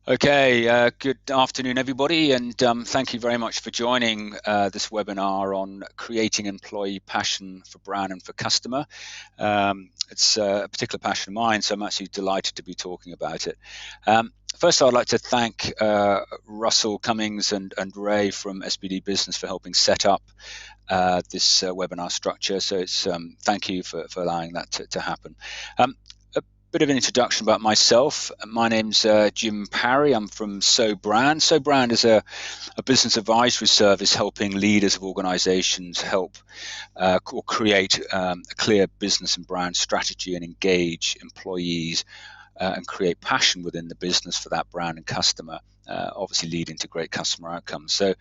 Okay, good afternoon, everybody, and thank you very much for joining this webinar on creating employee passion for brand and for customer. It's a particular passion of mine, so I'm actually delighted to be talking about it. First, I'd like to thank Russell Cummings and Ray from SBD Business for helping set up this webinar structure. So it's thank you for allowing that to happen. Bit of an introduction about myself. My name's Jim Parry. I'm from SoBrand. SoBrand is a business advisory service helping leaders of organizations help or create a clear business and brand strategy and engage employees and create passion within the business for that brand and customer, obviously leading to great customer outcomes. So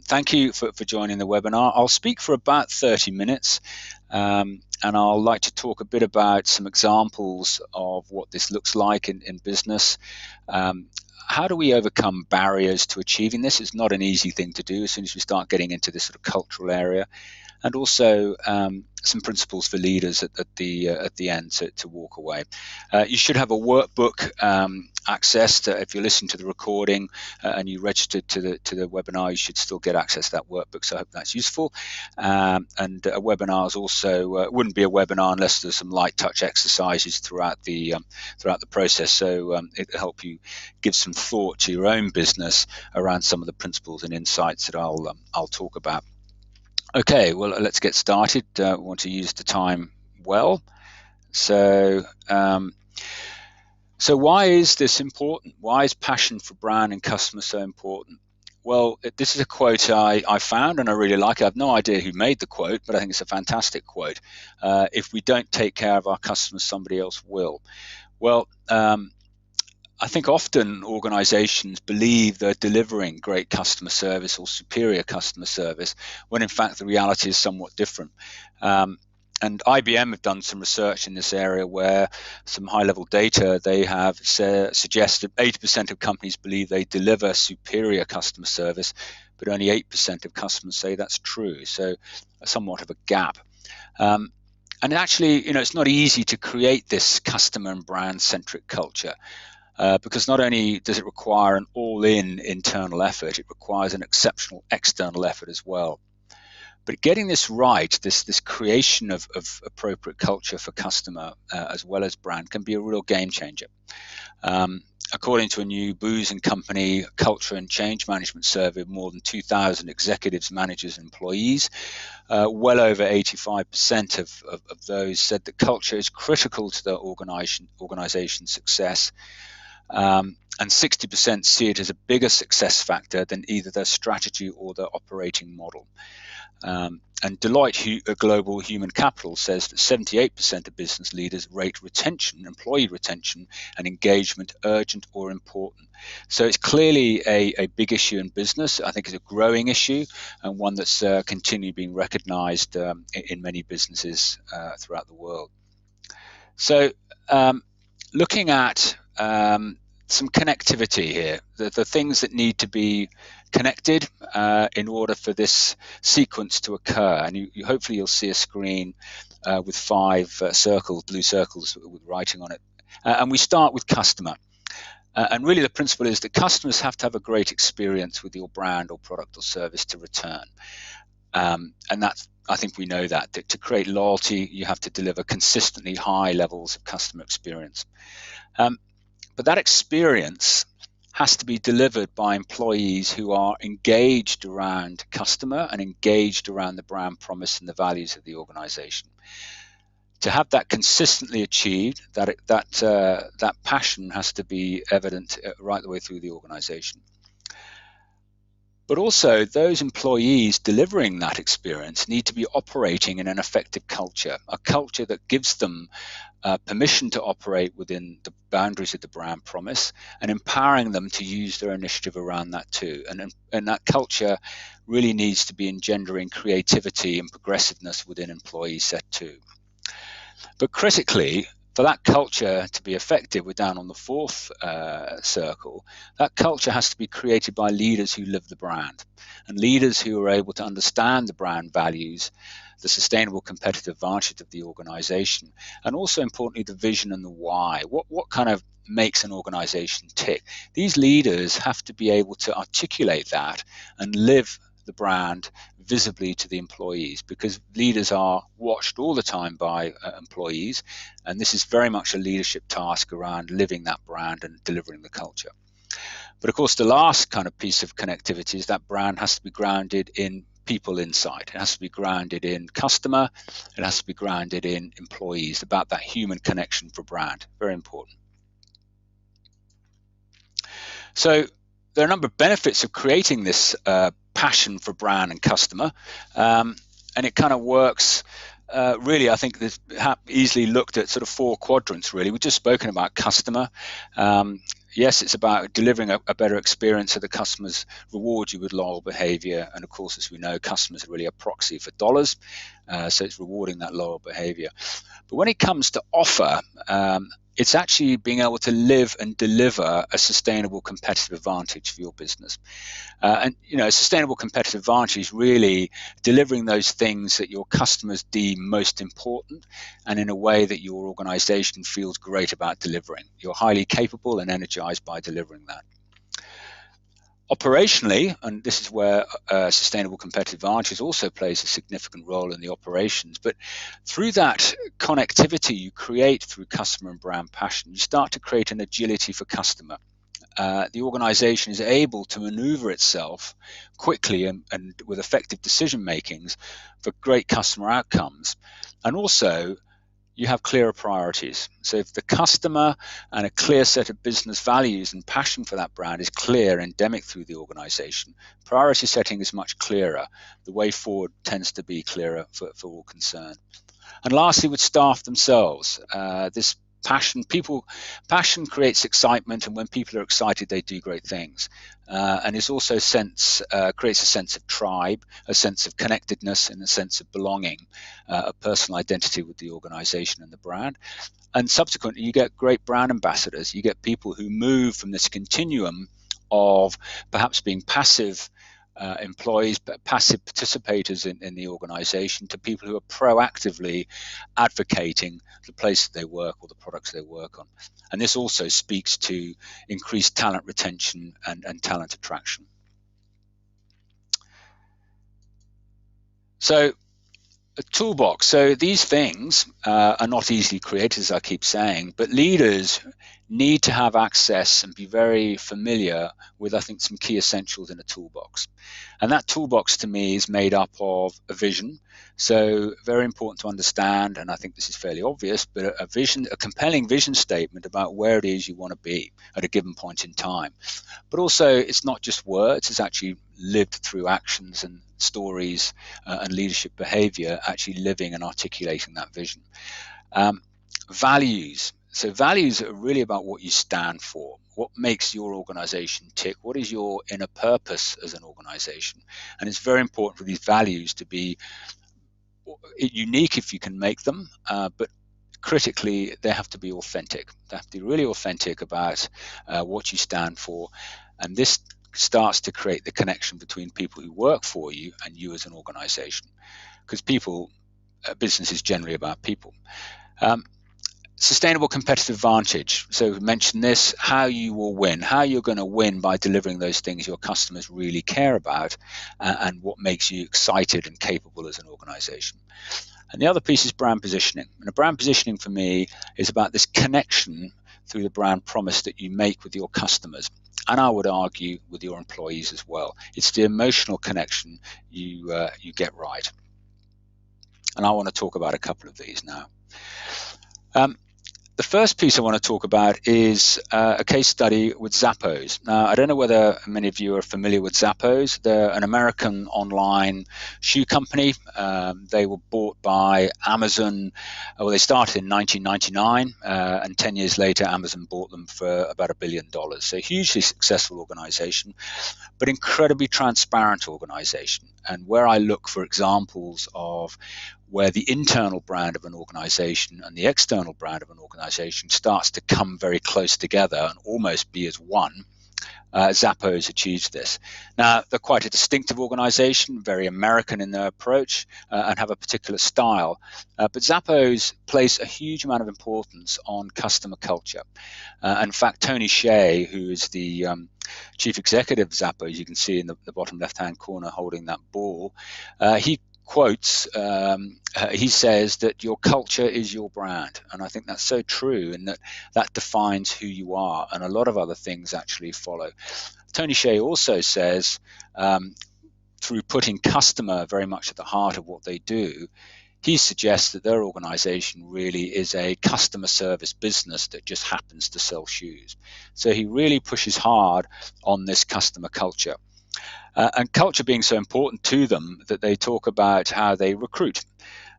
thank you for joining the webinar. I'll speak for about 30 minutes. And I'll like to talk a bit about some examples of what this looks like in business. How do we overcome barriers to achieving this? It's not an easy thing to do as soon as we start getting into this sort of cultural area. And also some principles for leaders at the end to walk away. You should have a workbook access if you're listening to the recording and you registered to the webinar. You should still get access to that workbook. So I hope that's useful. And a webinar is also wouldn't be a webinar unless there's some light touch exercises throughout the process. So it'll help you give some thought to your own business around some of the principles and insights that I'll talk about. Okay, well, let's get started. We want to use the time well. So why is this important? Why is passion for brand and customer so important? Well, this is a quote I found and I really like it. I have no idea who made the quote, but I think it's a fantastic quote. If we don't take care of our customers, somebody else will. Well, I think often organizations believe they're delivering great customer service or superior customer service, when in fact the reality is somewhat different. And IBM have done some research in this area where some high-level data they have suggested 80% of companies believe they deliver superior customer service, but only 8% of customers say that's true. So somewhat of a gap. And actually, it's not easy to create this customer and brand-centric culture. Because not only does it require an all-in internal effort, it requires an exceptional external effort as well. But getting this right, this creation of appropriate culture for customer as well as brand can be a real game changer. According to a new Booz & Company culture and change management survey of more than 2,000 executives, managers, and employees, well over 85% of those said that culture is critical to their organization's success. And 60% see it as a bigger success factor than either their strategy or their operating model. And Deloitte Global Human Capital says that 78% of business leaders rate retention, employee retention, and engagement urgent or important. So it's clearly a big issue in business. I think it's a growing issue and one that's continually being recognized in many businesses throughout the world. So looking at some connectivity here, the things that need to be connected in order for this sequence to occur. And hopefully you'll see a screen with 5 blue circles with writing on it. And we start with customer. And really the principle is that customers have to have a great experience with your brand or product or service to return. And that's, I think we know that to create loyalty, you have to deliver consistently high levels of customer experience. But that experience has to be delivered by employees who are engaged around customer and engaged around the brand promise and the values of the organization. To have that consistently achieved, that passion has to be evident right the way through the organization. But also, those employees delivering that experience need to be operating in an effective culture, a culture that gives them permission to operate within the boundaries of the brand promise and empowering them to use their initiative around that too. And that culture really needs to be engendering creativity and progressiveness within employee set too. But critically, for that culture to be effective, we're down on the fourth circle. That culture has to be created by leaders who live the brand, and leaders who are able to understand the brand values, the sustainable competitive advantage of the organization, and also importantly the vision and the why. What kind of makes an organization tick? These leaders have to be able to articulate that and live the brand visibly to the employees, because leaders are watched all the time by employees, and this is very much a leadership task around living that brand and delivering the culture. But of course, the last kind of piece of connectivity is that brand has to be grounded in people insight. It has to be grounded in customer. It has to be grounded in employees, about that human connection for brand. Very important. So there are a number of benefits of creating this passion for brand and customer, and it kind of works. Really, I think this easily looked at sort of four quadrants. Really, we've just spoken about customer. Yes, it's about delivering a better experience so the customers reward you with loyal behavior. And of course, as we know, customers are really a proxy for dollars. So it's rewarding that loyal behavior. But when it comes to offer, it's actually being able to live and deliver a sustainable competitive advantage for your business. And a sustainable competitive advantage is really delivering those things that your customers deem most important, and in a way that your organization feels great about delivering. You're highly capable and energized by delivering that. Operationally, and this is where sustainable competitive advantage also plays a significant role in the operations, but through that connectivity you create through customer and brand passion, you start to create an agility for customer. The organization is able to maneuver itself quickly and with effective decision makings for great customer outcomes. And also, you have clearer priorities. So if the customer and a clear set of business values and passion for that brand is clear, endemic through the organization, priority setting is much clearer. The way forward tends to be clearer for all concerned. And lastly, with staff themselves, this passion creates excitement, and when people are excited, they do great things. And it also creates a sense of tribe, a sense of connectedness, and a sense of belonging, a personal identity with the organization and the brand. And subsequently, you get great brand ambassadors. You get people who move from this continuum of perhaps being passive employees, but passive participators in the organization, to people who are proactively advocating the place that they work or the products they work on. And this also speaks to increased talent retention and talent attraction. So a toolbox. So these things are not easily created, as I keep saying, but leaders need to have access and be very familiar with, I think, some key essentials in a toolbox. And that toolbox to me is made up of a vision. So very important to understand, and I think this is fairly obvious, but a vision, a compelling vision statement about where it is you want to be at a given point in time. But also, it's not just words, it's actually lived through actions and stories and leadership behavior, actually living and articulating that vision. Values. So values are really about what you stand for, what makes your organization tick, what is your inner purpose as an organization. And it's very important for these values to be unique if you can make them, but critically, they have to be authentic. They have to be really authentic about what you stand for. And this starts to create the connection between people who work for you and you as an organization, because business is generally about people. Sustainable competitive advantage. So we mentioned this, how you will win, how you're going to win by delivering those things your customers really care about, and what makes you excited and capable as an organization. And the other piece is brand positioning. And a brand positioning for me is about this connection through the brand promise that you make with your customers. And I would argue with your employees as well. It's the emotional connection you get right. And I want to talk about a couple of these now. The first piece I want to talk about is a case study with Zappos. Now, I don't know whether many of you are familiar with Zappos. They're an American online shoe company. They were bought by Amazon. Well, they started in 1999, and 10 years later, Amazon bought them for about $1 billion. So a hugely successful organization, but incredibly transparent organization. And where I look for examples of where the internal brand of an organization and the external brand of an organization starts to come very close together and almost be as one. Zappos achieves this. Now, they're quite a distinctive organization, very American in their approach, and have a particular style. But Zappos place a huge amount of importance on customer culture. In fact, Tony Hsieh, who is the chief executive of Zappos, you can see in the bottom left-hand corner holding that ball, he quotes, he says that your culture is your brand. And I think that's so true, and that defines who you are, and a lot of other things actually follow. Tony Hsieh also says, through putting customer very much at the heart of what they do, he suggests that their organization really is a customer service business that just happens to sell shoes. So he really pushes hard on this customer culture. And culture being so important to them that they talk about how they recruit.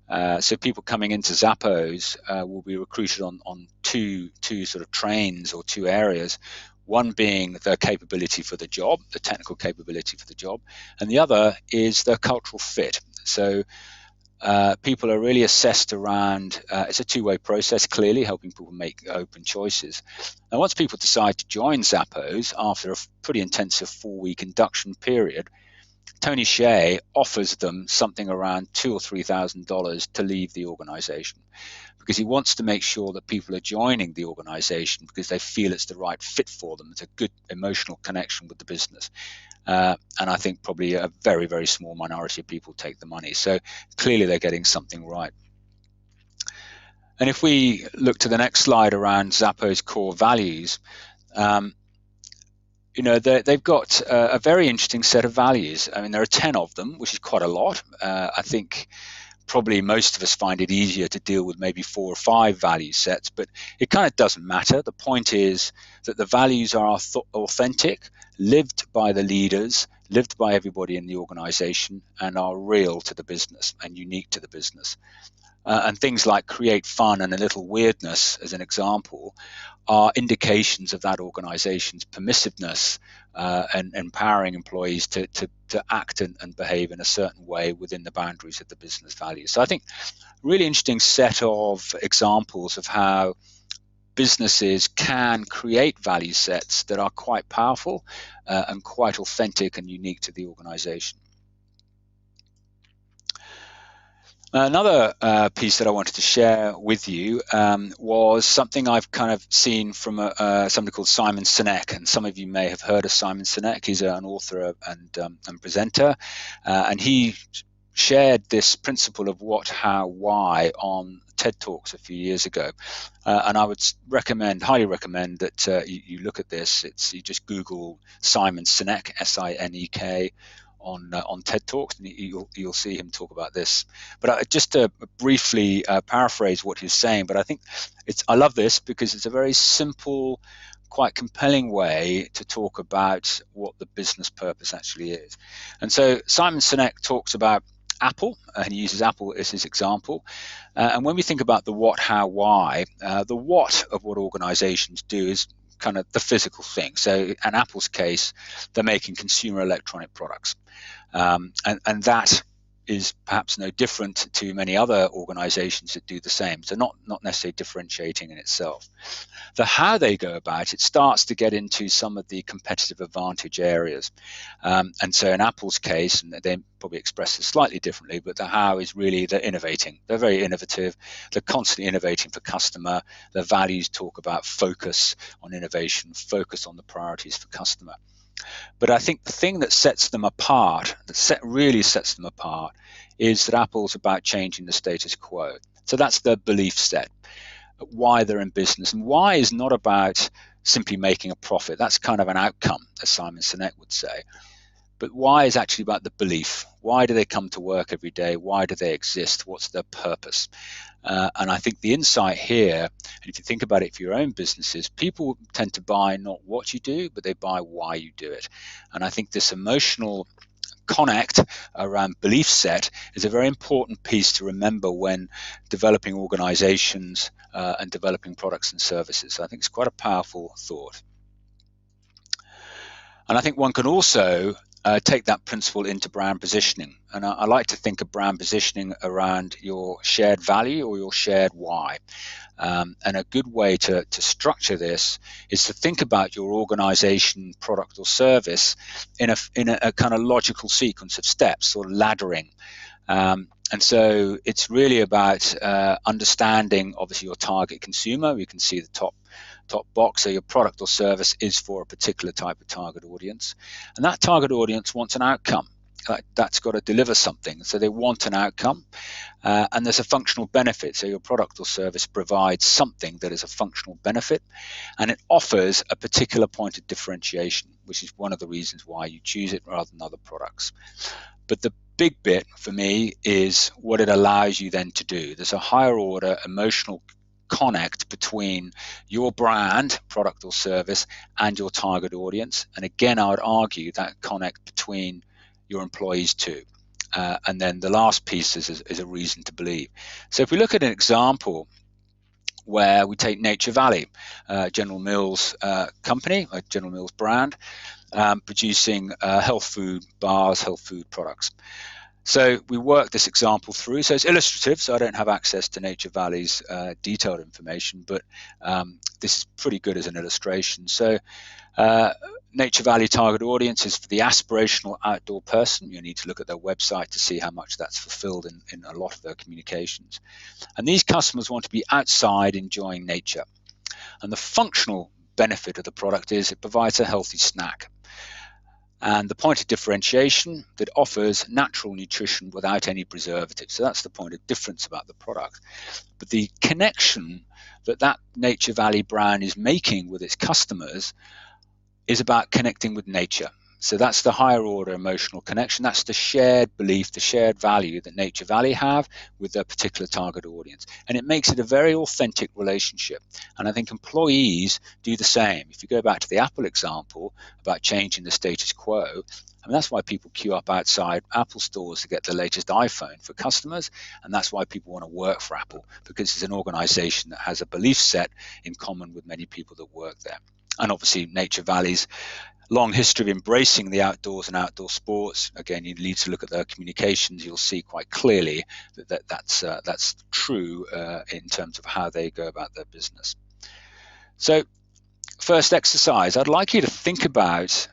So people coming into Zappos will be recruited on two sort of trains or two areas. One being their capability for the job, the technical capability for the job, and the other is their cultural fit. So people are really assessed around, it's a two-way process, clearly, helping people make open choices. Now, once people decide to join Zappos after a pretty intensive 4-week induction period, Tony Hsieh offers them something around $2,000 or $3,000 to leave the organization, because he wants to make sure that people are joining the organization because they feel it's the right fit for them. It's a good emotional connection with the business. And I think probably a very, very small minority of people take the money. So clearly they're getting something right. And if we look to the next slide around Zappos' core values, they've got a very interesting set of values. I mean, there are 10 of them, which is quite a lot. I think probably most of us find it easier to deal with maybe 4 or 5 value sets, but it kind of doesn't matter. The point is that the values are authentic, lived by the leaders, lived by everybody in the organization, and are real to the business and unique to the business. And things like create fun and a little weirdness, as an example, are indications of that organization's permissiveness and empowering employees to act and behave in a certain way within the boundaries of the business values. So I think really interesting set of examples of how businesses can create value sets that are quite powerful and quite authentic and unique to the organization. Another piece that I wanted to share with you was something I've kind of seen from somebody called Simon Sinek, and some of you may have heard of Simon Sinek. He's an author and presenter, and he shared this principle of what, how, why on TED Talks a few years ago, and I would highly recommend that you look at this. You just Google Simon Sinek, S-I-N-E-K. On TED Talks, and you'll see him talk about this. But just to briefly paraphrase what he's saying, but I think I love this because it's a very simple, quite compelling way to talk about what the business purpose actually is. And so Simon Sinek talks about Apple, and he uses Apple as his example. And when we think about the what, how, why, the what of what organizations do is kind of the physical thing. So in Apple's case, they're making consumer electronic products. And that is perhaps no different to many other organizations that do the same. So not necessarily differentiating in itself. The how they go about it starts to get into some of the competitive advantage areas. And so in Apple's case, and they probably express this slightly differently, but the how is really they're innovating. They're very innovative. They're constantly innovating for customer. Their values talk about focus on innovation, focus on the priorities for customer. But I think the thing that sets them apart, really sets them apart, is that Apple's about changing the status quo. So that's their belief set, why they're in business. And why is not about simply making a profit. That's kind of an outcome, as Simon Sinek would say. But why is actually about the belief. Why do they come to work every day? Why do they exist? What's their purpose? And I think the insight here, and if you think about it for your own businesses, people tend to buy not what you do, but they buy why you do it. And I think this emotional connect around belief set is a very important piece to remember when developing organizations and developing products and services. So I think it's quite a powerful thought. And I think one can also take that principle into brand positioning. And I like to think of brand positioning around your shared value or your shared why. And a good way to structure this is to think about your organization, product, or service in a kind of logical sequence of steps or laddering. And so it's really about understanding, obviously, your target consumer. We can see the top box, so your product or service is for a particular type of target audience, and that target audience wants an outcome. That's got to deliver something, so they want an outcome, and there's a functional benefit. So your product or service provides something that is a functional benefit, and it offers a particular point of differentiation, which is one of the reasons why you choose it rather than other products. But the big bit for me is what it allows you then to do. There's a higher order emotional connect between your brand, product or service, and your target audience. And again, I would argue that connect between your employees too. And then the last piece is a reason to believe. So if we look at an example where we take Nature Valley, General Mills company, a General Mills brand, producing health food bars, health food products. So we work this example through. So it's illustrative, so I don't have access to Nature Valley's detailed information, but this is pretty good as an illustration. So Nature Valley target audience is for the aspirational outdoor person. You need to look at their website to see how much that's fulfilled in a lot of their communications. And these customers want to be outside enjoying nature. And the functional benefit of the product is it provides a healthy snack. And the point of differentiation, that offers natural nutrition without any preservatives. So that's the point of difference about the product. But the connection that Nature Valley brand is making with its customers is about connecting with nature. So that's the higher order emotional connection. That's the shared belief, the shared value that Nature Valley have with their particular target audience. And it makes it a very authentic relationship. And I think employees do the same. If you go back to the Apple example about changing the status quo, I mean, that's why people queue up outside Apple stores to get the latest iPhone for customers. And that's why people want to work for Apple, because it's an organization that has a belief set in common with many people that work there. And obviously Nature Valley's long history of embracing the outdoors and outdoor sports. Again, you need to look at their communications. You'll see quite clearly that's true in terms of how they go about their business. So first exercise, I'd like you to think about,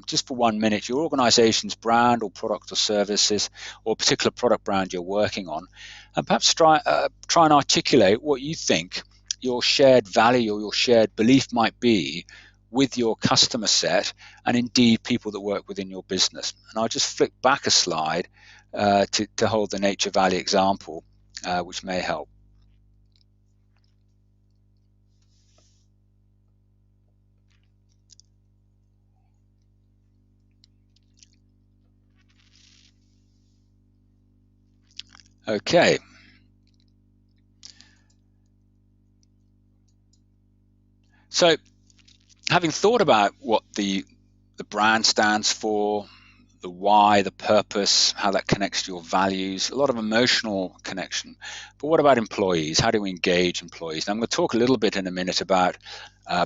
just for 1 minute, your organization's brand or product or services or particular product brand you're working on, and perhaps try and articulate what you think your shared value or your shared belief might be with your customer set and indeed people that work within your business. And I'll just flick back a slide to hold the Nature Valley example, which may help. Okay. So having thought about what the brand stands for, the why, the purpose, how that connects to your values, a lot of emotional connection. But what about employees? How do we engage employees? Now, I'm going to talk a little bit in a minute about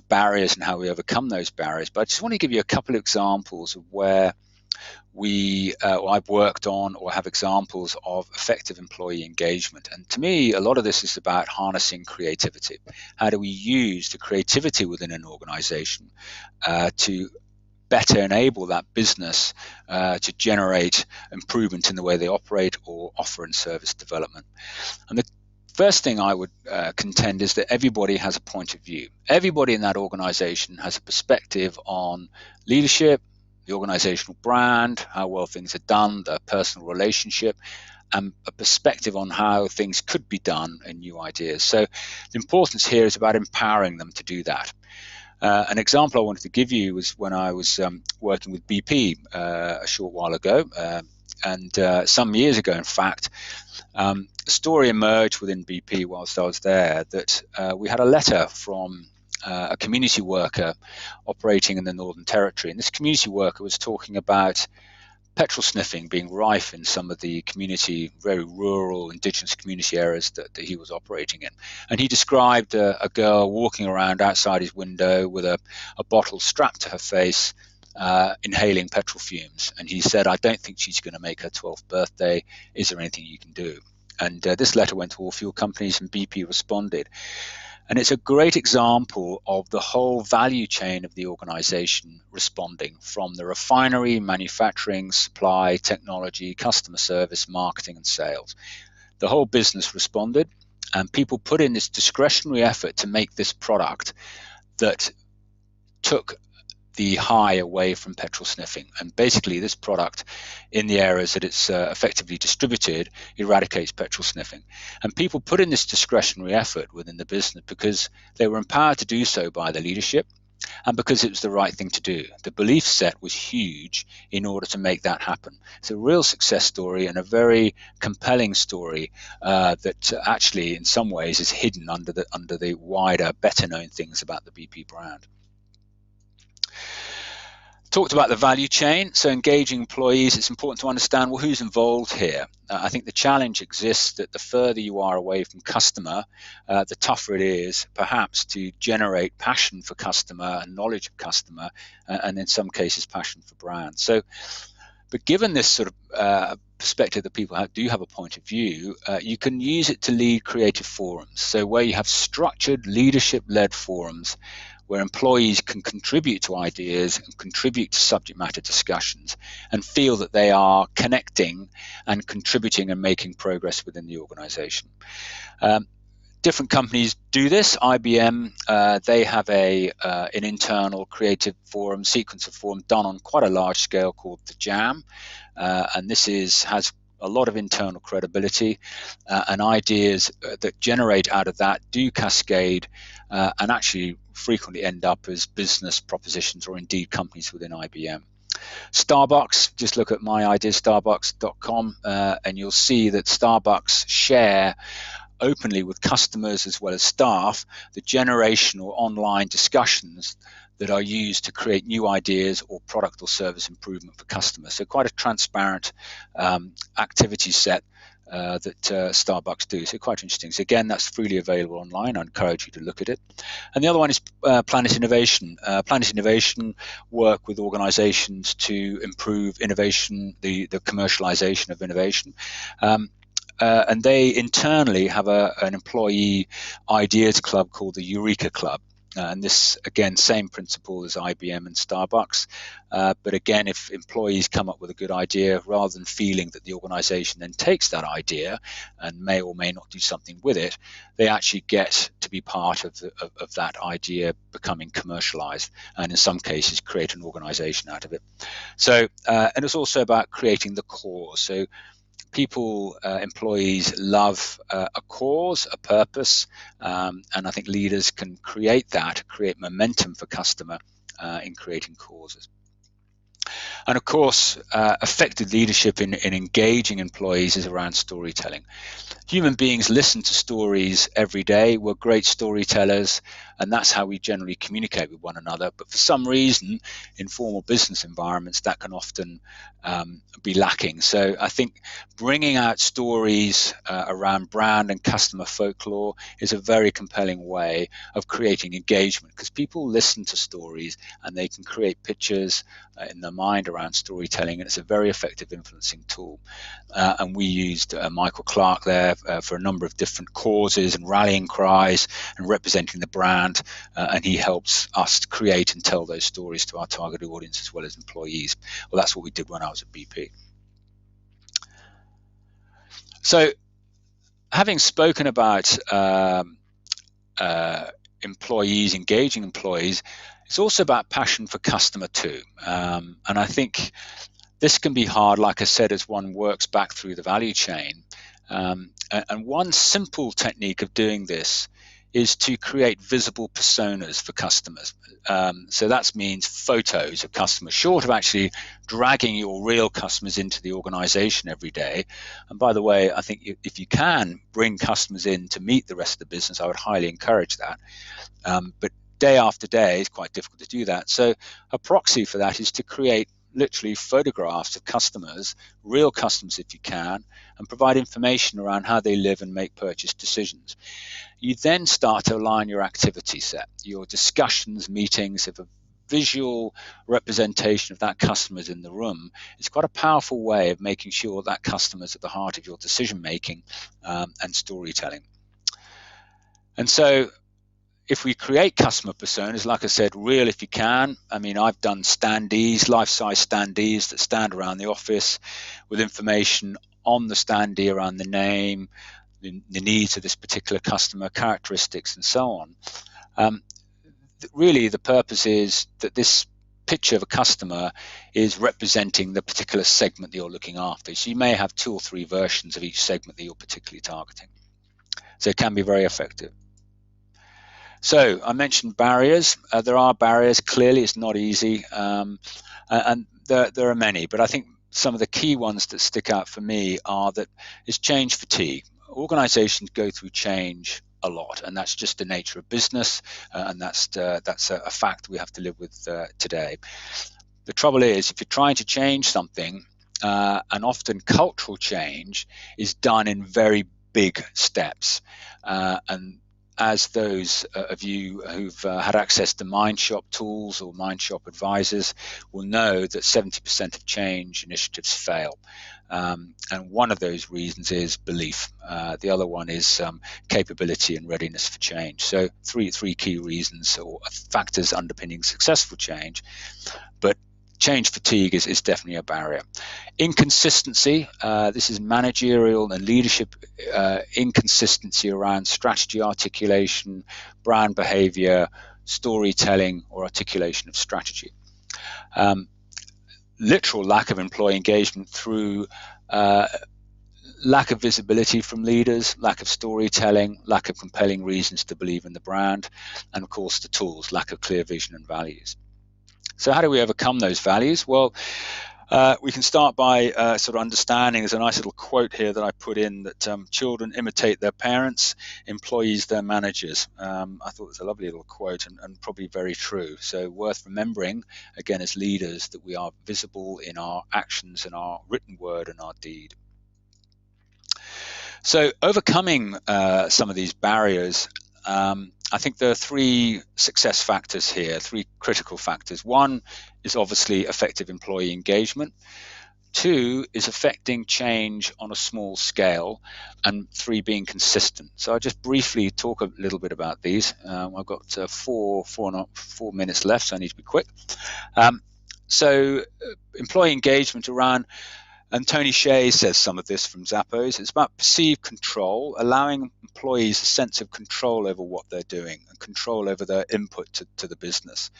barriers and how we overcome those barriers, but I just want to give you a couple of examples of where I've worked on or have examples of effective employee engagement. And to me, a lot of this is about harnessing creativity. How do we use the creativity within an organization to better enable that business to generate improvement in the way they operate or offer and service development? And the first thing I would contend is that everybody has a point of view. Everybody in that organization has a perspective on leadership, the organizational brand, how well things are done, their personal relationship, and a perspective on how things could be done and new ideas. So the importance here is about empowering them to do that. An example I wanted to give you was when I was working with BP a short while ago, and some years ago, in fact, a story emerged within BP whilst I was there that we had a letter from a community worker operating in the Northern Territory. And this community worker was talking about petrol sniffing being rife in some of the community, very rural, indigenous community areas that he was operating in. And he described a girl walking around outside his window with a bottle strapped to her face, inhaling petrol fumes. And he said, I don't think she's going to make her 12th birthday. Is there anything you can do? And this letter went to all fuel companies, and BP responded. And it's a great example of the whole value chain of the organization responding, from the refinery, manufacturing, supply, technology, customer service, marketing, and sales. The whole business responded, and people put in this discretionary effort to make this product that took the high away from petrol sniffing. And basically this product, in the areas that it's effectively distributed, eradicates petrol sniffing. And people put in this discretionary effort within the business because they were empowered to do so by the leadership, and because it was the right thing to do. The belief set was huge in order to make that happen. It's a real success story, and a very compelling story that actually in some ways is hidden under the wider, better known things about the BP brand. Talked about the value chain. So engaging employees, it's important to understand, well, who's involved here? I think the challenge exists that the further you are away from customer, the tougher it is perhaps to generate passion for customer and knowledge of customer, and in some cases passion for brand. So, but given this sort of perspective that people do have a point of view, you can use it to lead creative forums. So where you have structured leadership-led forums where employees can contribute to ideas and contribute to subject matter discussions and feel that they are connecting and contributing and making progress within the organization. Different companies do this. IBM, they have an internal creative forum, sequence of forum done on quite a large scale called the Jam, and this has a lot of internal credibility, and ideas that generate out of that do cascade and actually frequently end up as business propositions or indeed companies within IBM. Starbucks, just look at myideastarbucks.com and you'll see that Starbucks share openly with customers as well as staff the generational online discussions that are used to create new ideas or product or service improvement for customers. So quite a transparent activity set that Starbucks do. So quite interesting. So again, that's freely available online. I encourage you to look at it. And the other one is Planet Innovation. Planet Innovation work with organizations to improve innovation, the commercialization of innovation. And they internally have an employee ideas club called the Eureka Club. And this, again, same principle as IBM and Starbucks. But again, if employees come up with a good idea, rather than feeling that the organization then takes that idea and may or may not do something with it, they actually get to be part of that idea becoming commercialized, and in some cases create an organization out of it. So, and it's also about creating the cause. So people, employees love a cause, a purpose, and I think leaders can create momentum for customer in creating causes. And of course, effective leadership in engaging employees is around storytelling. Human beings listen to stories every day. We're great storytellers, and that's how we generally communicate with one another. But for some reason, in formal business environments, that can often be lacking. So I think bringing out stories around brand and customer folklore is a very compelling way of creating engagement, because people listen to stories and they can create pictures in their mind around storytelling, and it's a very effective influencing tool. And we used Michael Clark there for a number of different causes and rallying cries and representing the brand, and he helps us to create and tell those stories to our targeted audience as well as employees. Well, that's what we did when I was at BP. So having spoken about employees, engaging employees, it's also about passion for customer too. And I think this can be hard, like I said, as one works back through the value chain. And one simple technique of doing this is to create visible personas for customers. So that means photos of customers, short of actually dragging your real customers into the organization every day. And by the way, I think if you can bring customers in to meet the rest of the business, I would highly encourage that. But day after day, it's quite difficult to do that. So a proxy for that is to create literally photographs of customers, real customers if you can, and provide information around how they live and make purchase decisions. You then start to align your activity set. Your discussions, meetings have a visual representation of that customer's in the room is quite a powerful way of making sure that customer's at the heart of your decision making and storytelling. And so if we create customer personas, like I said, real if you can. I mean, I've done standees, life-size standees that stand around the office with information on the standee around the name, the needs of this particular customer, characteristics, and so on. Really, the purpose is that this picture of a customer is representing the particular segment that you're looking after. So you may have 2 or 3 versions of each segment that you're particularly targeting. So it can be very effective. So I mentioned barriers. There are barriers. Clearly, it's not easy, and there are many. But I think some of the key ones that stick out for me are that it's change fatigue. Organizations go through change a lot, and that's just the nature of business, and that's a fact we have to live with today. The trouble is, if you're trying to change something, and often cultural change is done in very big steps, and as those of you who've had access to Mindshop tools or Mindshop advisors will know, that 70% of change initiatives fail. And one of those reasons is belief. The other one is capability and readiness for change. So three key reasons or factors underpinning successful change. But change fatigue is definitely a barrier. Inconsistency, this is managerial and leadership inconsistency around strategy articulation, brand behavior, storytelling, or articulation of strategy. Literal lack of employee engagement through lack of visibility from leaders, lack of storytelling, lack of compelling reasons to believe in the brand, and of course the tools, lack of clear vision and values. So how do we overcome those values? Well, we can start by sort of understanding. There's a nice little quote here that I put in that children imitate their parents, employees their managers. I thought it was a lovely little quote and probably very true. So worth remembering, again, as leaders, that we are visible in our actions and our written word and our deed. So overcoming some of these barriers, I think there are 3 success factors here, 3 critical factors. 1 is obviously effective employee engagement. 2 is affecting change on a small scale, and 3 being consistent. So I'll just briefly talk a little bit about these. I've got 4 minutes left, so I need to be quick. So employee engagement around, and Tony Hsieh says some of this from Zappos, it's about perceived control, allowing employees a sense of control over what they're doing and control over their input to the business.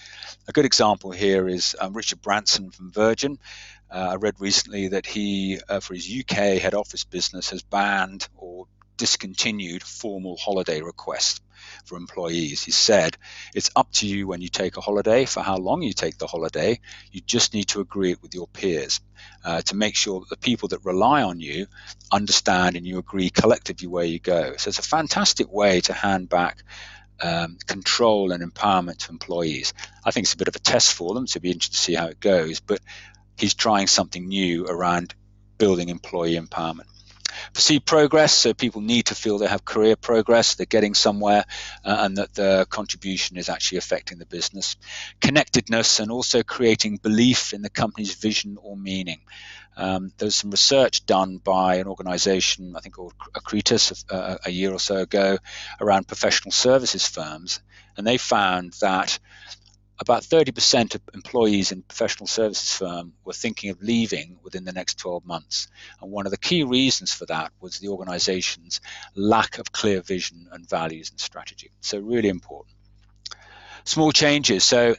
A good example here is Richard Branson from Virgin. I read recently that he, for his UK head office business, has banned or discontinued formal holiday requests for employees. He said, it's up to you when you take a holiday, for how long you take the holiday. You just need to agree it with your peers to make sure that the people that rely on you understand and you agree collectively where you go. So it's a fantastic way to hand back control and empowerment to employees. I think it's a bit of a test for them, so it'll be interesting to see how it goes, but he's trying something new around building employee empowerment. Perceived progress, so people need to feel they have career progress, they're getting somewhere, and that their contribution is actually affecting the business. Connectedness, and also creating belief in the company's vision or meaning. There's some research done by an organization, I think called Akritas, a year or so ago, around professional services firms, and they found that about 30% of employees in professional services firm were thinking of leaving within the next 12 months. And one of the key reasons for that was the organization's lack of clear vision and values and strategy. So really important. Small changes. So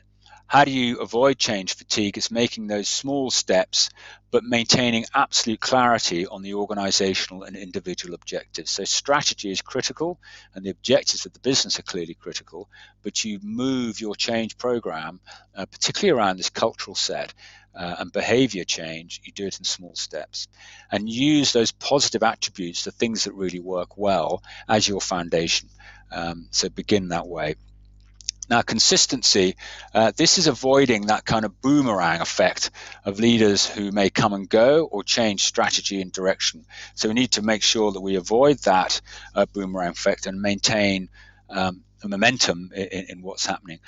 how do you avoid change fatigue? It's making those small steps, but maintaining absolute clarity on the organizational and individual objectives. So strategy is critical, and the objectives of the business are clearly critical, but you move your change program, particularly around this cultural set and behavior change, you do it in small steps. And use those positive attributes, the things that really work well, as your foundation. So begin that way. Now, consistency, this is avoiding that kind of boomerang effect of leaders who may come and go or change strategy and direction. So we need to make sure that we avoid that boomerang effect and maintain the momentum in what's happening.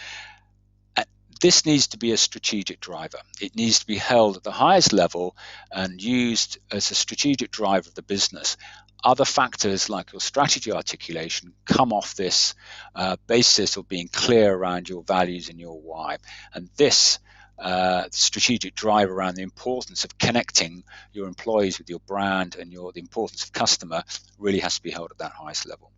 this needs to be a strategic driver. It needs to be held at the highest level and used as a strategic driver of the business. Other factors like your strategy articulation come off this basis of being clear around your values and your why. And this strategic drive around the importance of connecting your employees with your brand and the importance of customer really has to be held at that highest level.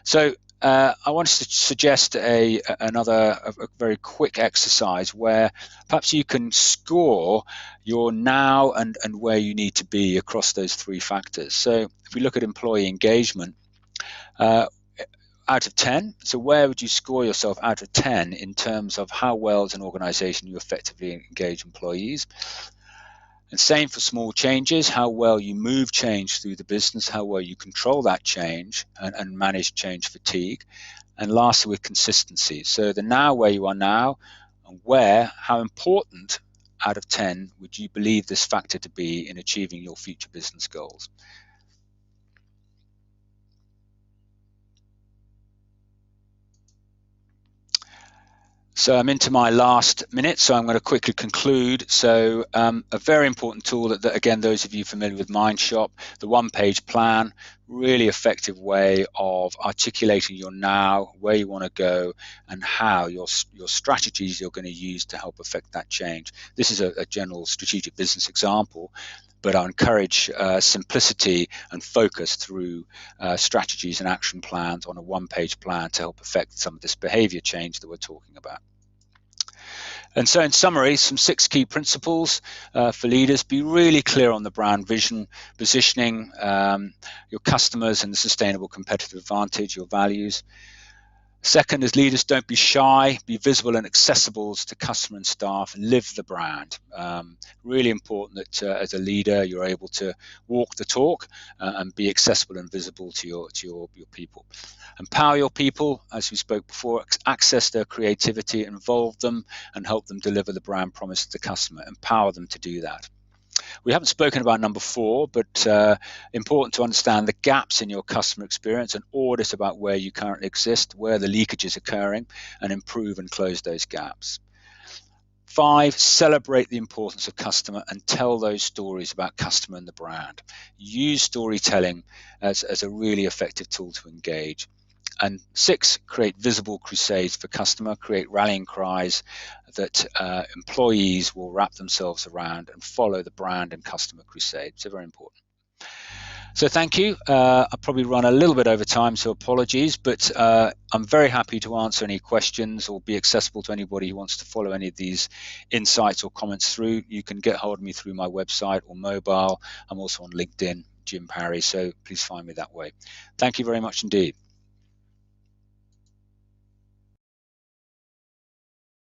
So I wanted to suggest another very quick exercise where perhaps you can score your now and where you need to be across those three factors. So if we look at employee engagement, out of 10, so where would you score yourself out of 10 in terms of how well as an organization you effectively engage employees? And same for small changes, how well you move change through the business, how well you control that change and manage change fatigue. And lastly, with consistency. So the now, where you are now, and where, how important out of 10 would you believe this factor to be in achieving your future business goals? So I'm into my last minute, so I'm going to quickly conclude. So a very important tool that, again, those of you familiar with MindShop, the one-page plan, really effective way of articulating your now, where you want to go, and how your strategies you're going to use to help affect that change. This is a general strategic business example, but I encourage simplicity and focus through strategies and action plans on a one-page plan to help affect some of this behavior change that we're talking about. And so in summary, some 6 key principles for leaders: be really clear on the brand vision, positioning, your customers and the sustainable competitive advantage, your values. Second, as leaders, don't be shy, be visible and accessible to customer and staff, live the brand. Really important that as a leader, you're able to walk the talk and be accessible and visible to your people. Empower your people, as we spoke before, access their creativity, involve them and help them deliver the brand promise to the customer. Empower them to do that. We haven't spoken about number 4, but important to understand the gaps in your customer experience and audit about where you currently exist, where the leakage is occurring, and improve and close those gaps. 5, celebrate the importance of customer and tell those stories about customer and the brand. Use storytelling as a really effective tool to engage. And 6, create visible crusades for customer, create rallying cries that employees will wrap themselves around and follow the brand and customer crusade. So very important. So thank you. I'll probably run a little bit over time, so apologies, but I'm very happy to answer any questions or be accessible to anybody who wants to follow any of these insights or comments through. You can get hold of me through my website or mobile. I'm also on LinkedIn, Jim Parry, so please find me that way. Thank you very much indeed.